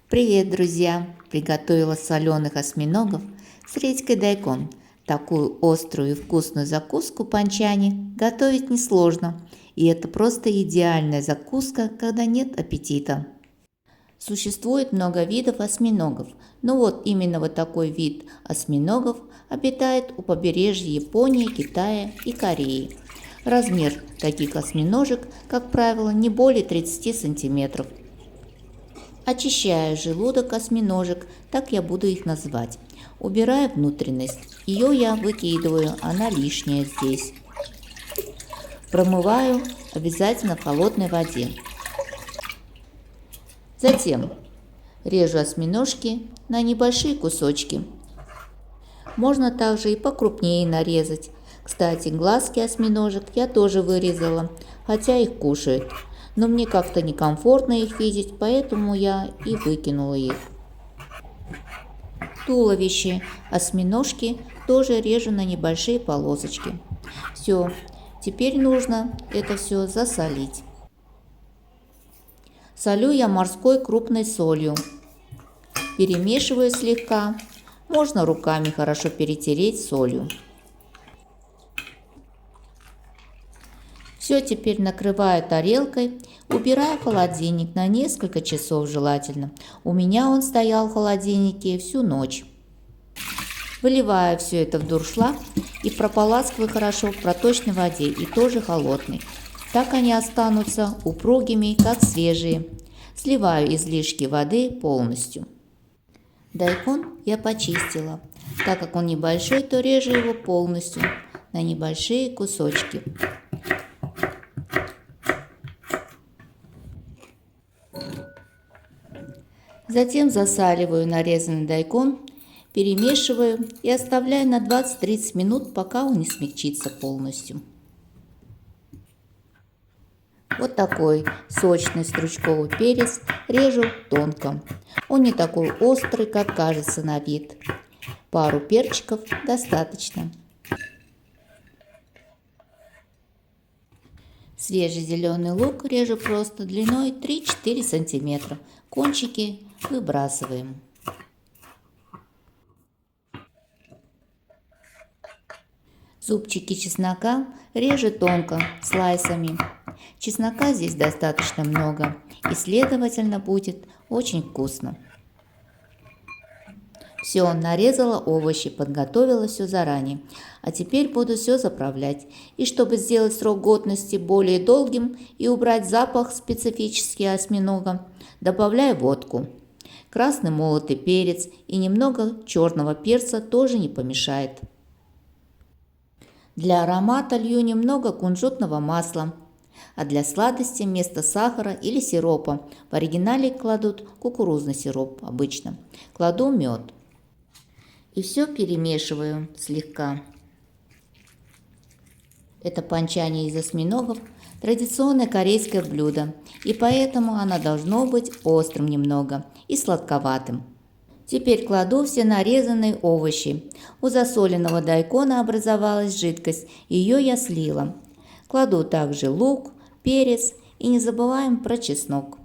Привет, друзья! Приготовила соленых осьминогов с редькой дайкон. Такую острую и вкусную закуску панчани готовить несложно. И это просто идеальная закуска, когда нет аппетита. Существует много видов осьминогов, но вот именно вот такой вид осьминогов обитает у побережья Японии, Китая и Кореи. Размер таких осьминожек, как правило, не более 30 сантиметров. Очищаю желудок осьминожек, так я буду их называть. Убираю внутренность. Ее я выкидываю, она лишняя здесь. Промываю обязательно в холодной воде. Затем режу осьминожки на небольшие кусочки. Можно также и покрупнее нарезать. Кстати, глазки осьминожек я тоже вырезала, хотя их кушают. Но мне как-то некомфортно их видеть, поэтому я и выкинула их. Туловище осьминожки тоже режу на небольшие полосочки. Все, теперь нужно это все засолить. Солю я морской крупной солью. Перемешиваю слегка. Можно руками хорошо перетереть солью. Все теперь накрываю тарелкой, убираю в холодильник на несколько часов желательно. У меня он стоял в холодильнике всю ночь. Выливаю все это в дуршлаг и прополаскиваю хорошо в проточной воде и тоже холодной. Так они останутся упругими, как свежие. Сливаю излишки воды полностью. Дайкон я почистила. Так как он небольшой, то режу его полностью на небольшие кусочки. Затем засаливаю нарезанный дайкон, перемешиваю и оставляю на 20-30 минут, пока он не смягчится полностью. Вот такой сочный стручковый перец режу тонко. Он не такой острый, как кажется на вид. Пару перчиков достаточно. Свежий зеленый лук режу просто длиной 3-4 сантиметра. Кончики выбрасываем. Зубчики чеснока режу тонко, слайсами. Чеснока здесь достаточно много, и следовательно будет очень вкусно. Все, нарезала овощи, подготовила все заранее. А теперь буду все заправлять. И чтобы сделать срок годности более долгим и убрать запах специфический осьминога, добавляю водку. Красный молотый перец и немного черного перца тоже не помешает. Для аромата лью немного кунжутного масла. А для сладости вместо сахара или сиропа в оригинале кладут кукурузный сироп обычно. Кладу мед. И все перемешиваю слегка. Это панчани из осьминогов – традиционное корейское блюдо, и поэтому оно должно быть острым немного и сладковатым. Теперь кладу все нарезанные овощи. У засоленного дайкона образовалась жидкость, ее я слила. Кладу также лук, перец и не забываем про чеснок.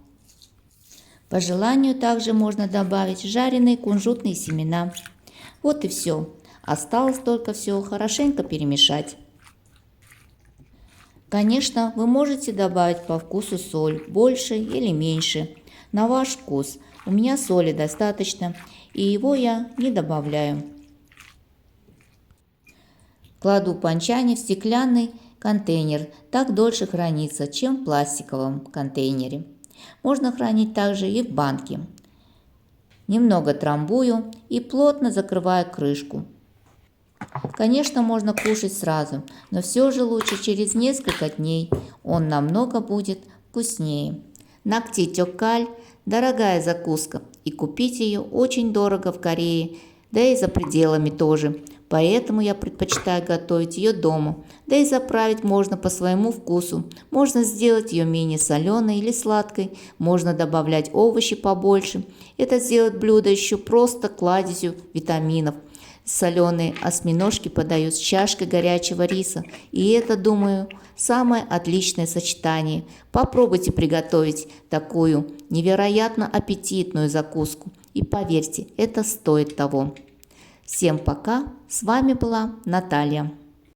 По желанию также можно добавить жареные кунжутные семена. Вот и все. Осталось только все хорошенько перемешать. Конечно, вы можете добавить по вкусу соль, больше или меньше, на ваш вкус. У меня соли достаточно, и его я не добавляю. Кладу панчани в стеклянный контейнер, так дольше хранится, чем в пластиковом контейнере. Можно хранить также и в банке. Немного трамбую и плотно закрываю крышку. Конечно, можно кушать сразу, но все же лучше через несколько дней, он намного будет вкуснее. Накти тёккаль – дорогая закуска, и купить ее очень дорого в Корее, да и за пределами тоже. Поэтому я предпочитаю готовить ее дома, да и заправить можно по своему вкусу. Можно сделать ее менее соленой или сладкой, можно добавлять овощи побольше. Это сделает блюдо еще просто кладезью витаминов. Соленые осьминожки подают с чашкой горячего риса. И это, думаю, самое отличное сочетание. Попробуйте приготовить такую невероятно аппетитную закуску. И поверьте, это стоит того. Всем пока. С вами была Наталья.